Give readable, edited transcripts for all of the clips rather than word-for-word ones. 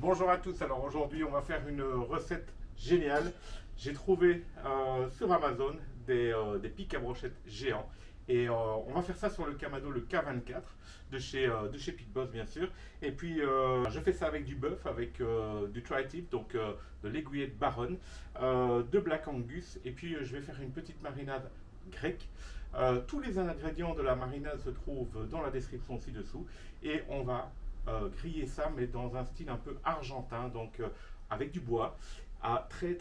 Bonjour à tous, alors aujourd'hui on va faire une recette géniale. J'ai trouvé sur Amazon des pics à brochettes géants et on va faire ça sur le Kamado, le K24 de chez Pic Boss bien sûr. Et puis je fais ça avec du bœuf, avec du tri-tip, donc de l'aiguillette de Baronne, de Black Angus et puis je vais faire une petite marinade grecque. Tous les ingrédients de la marinade se trouvent dans la description ci-dessous et on va griller ça, mais dans un style un peu argentin, donc avec du bois, à très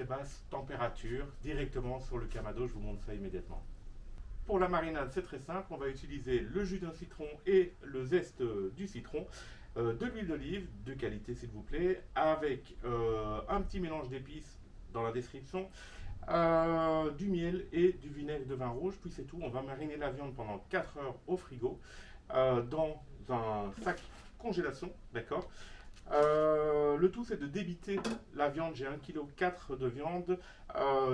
basse température, directement sur le Kamado. Je vous montre ça immédiatement. Pour la marinade, c'est très simple. On va utiliser le jus d'un citron et le zeste du citron, de l'huile d'olive de qualité s'il vous plaît, avec un petit mélange d'épices dans la description, du miel et du vinaigre de vin rouge, puis c'est tout. On va mariner la viande pendant 4 heures au frigo, dans un sac congélation, d'accord. Le tout c'est de débiter la viande, j'ai 1,4 kg de viande,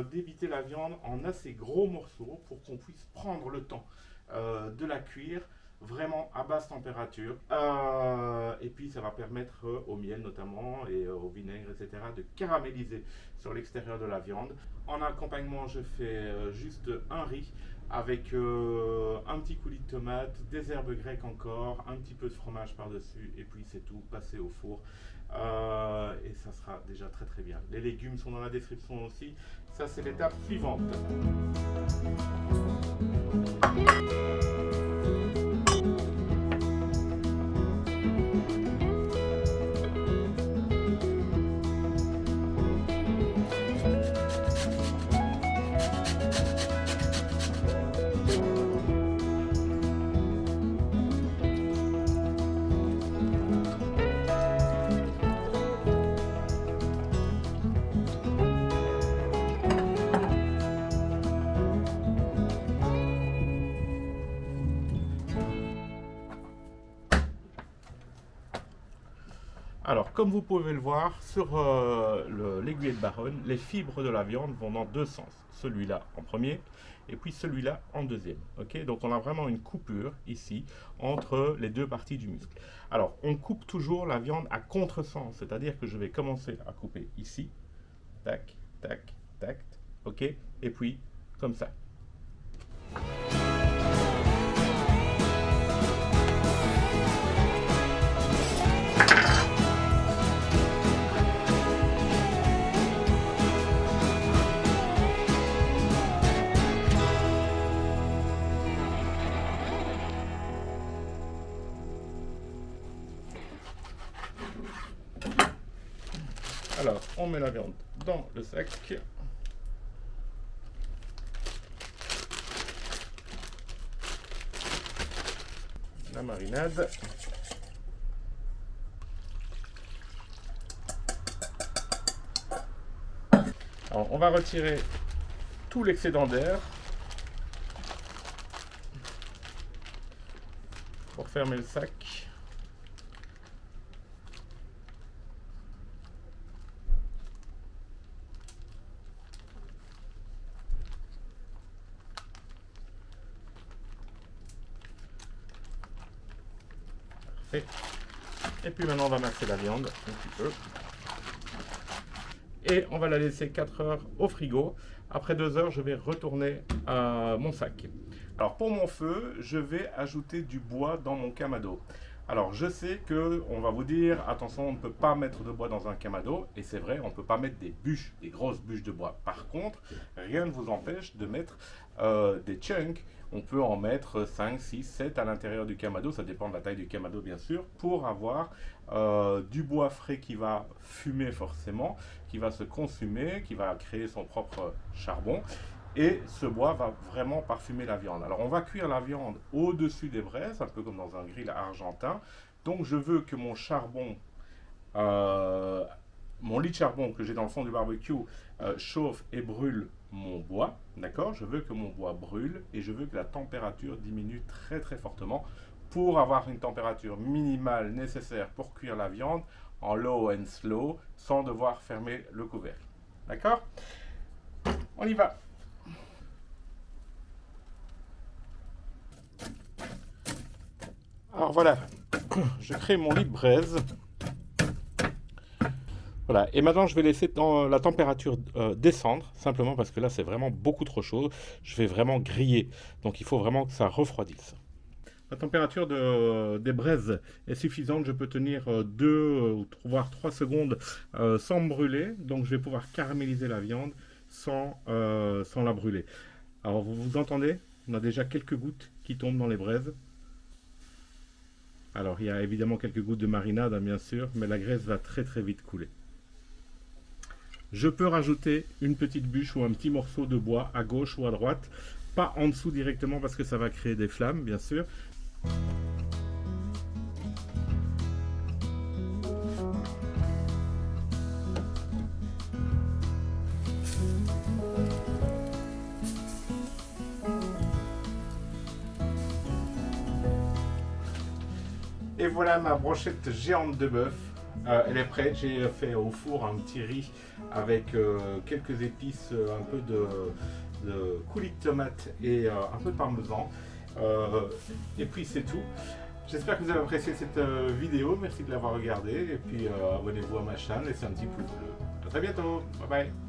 débiter la viande en assez gros morceaux pour qu'on puisse prendre le temps de la cuire vraiment à basse température, et puis ça va permettre au miel notamment et au vinaigre etc de caraméliser sur l'extérieur de la viande. En accompagnement je fais juste un riz avec un petit coulis de tomate, des herbes grecques encore, un petit peu de fromage par dessus et puis c'est tout, passé au four et ça sera déjà très bien. Les légumes sont dans la description aussi, ça c'est l'étape suivante. Alors, comme vous pouvez le voir, sur l'aiguille de Baronne, les fibres de la viande vont dans deux sens. Celui-là en premier, et puis celui-là en deuxième. Okay, donc, on a vraiment une coupure ici, entre les deux parties du muscle. Alors, on coupe toujours la viande à contresens, c'est-à-dire que je vais commencer à couper ici. Tac, tac, tac, ok, et puis, comme ça. Alors, on met la viande dans le sac. La marinade. Alors, on va retirer tout l'excédent d'air pour fermer le sac. Et puis maintenant on va masser la viande un petit peu et on va la laisser 4 heures au frigo. Après 2 heures je vais retourner mon sac. Alors pour mon feu je vais ajouter du bois dans mon Kamado. Alors je sais que on va vous dire attention, on ne peut pas mettre de bois dans un Kamado, et c'est vrai, on ne peut pas mettre des bûches, des grosses bûches de bois. Par contre, rien ne vous empêche de mettre des chunks. On peut en mettre 5, 6, 7 à l'intérieur du Kamado, ça dépend de la taille du Kamado bien sûr, pour avoir du bois frais qui va fumer forcément, qui va se consumer, qui va créer son propre charbon. Et ce bois va vraiment parfumer la viande. Alors on va cuire la viande au-dessus des braises, un peu comme dans un grill argentin. Donc je veux que mon charbon, mon lit de charbon que j'ai dans le fond du barbecue chauffe et brûle mon bois. D'accord? Je veux que mon bois brûle et je veux que la température diminue très fortement pour avoir une température minimale nécessaire pour cuire la viande en low and slow sans devoir fermer le couvercle. D'accord? On y va! Alors voilà, je crée mon lit de braise. Voilà, et maintenant je vais laisser la température descendre, simplement parce que là c'est vraiment beaucoup trop chaud. Je vais vraiment griller, donc il faut vraiment que ça refroidisse. La température des braises est suffisante, je peux tenir 2 voire 3 secondes sans me brûler, donc je vais pouvoir caraméliser la viande sans la brûler. Alors vous entendez, on a déjà quelques gouttes qui tombent dans les braises. Alors il y a évidemment quelques gouttes de marinade, hein, bien sûr, mais la graisse va très très vite couler. Je peux rajouter une petite bûche ou un petit morceau de bois à gauche ou à droite, pas en dessous directement parce que ça va créer des flammes, bien sûr. Et voilà ma brochette géante de bœuf. Elle est prête. J'ai fait au four un petit riz avec quelques épices, un peu de coulis de tomate et un peu de parmesan. Et puis c'est tout. J'espère que vous avez apprécié cette vidéo. Merci de l'avoir regardée. Et puis abonnez-vous à ma chaîne, laissez un petit pouce bleu. A très bientôt. Bye bye.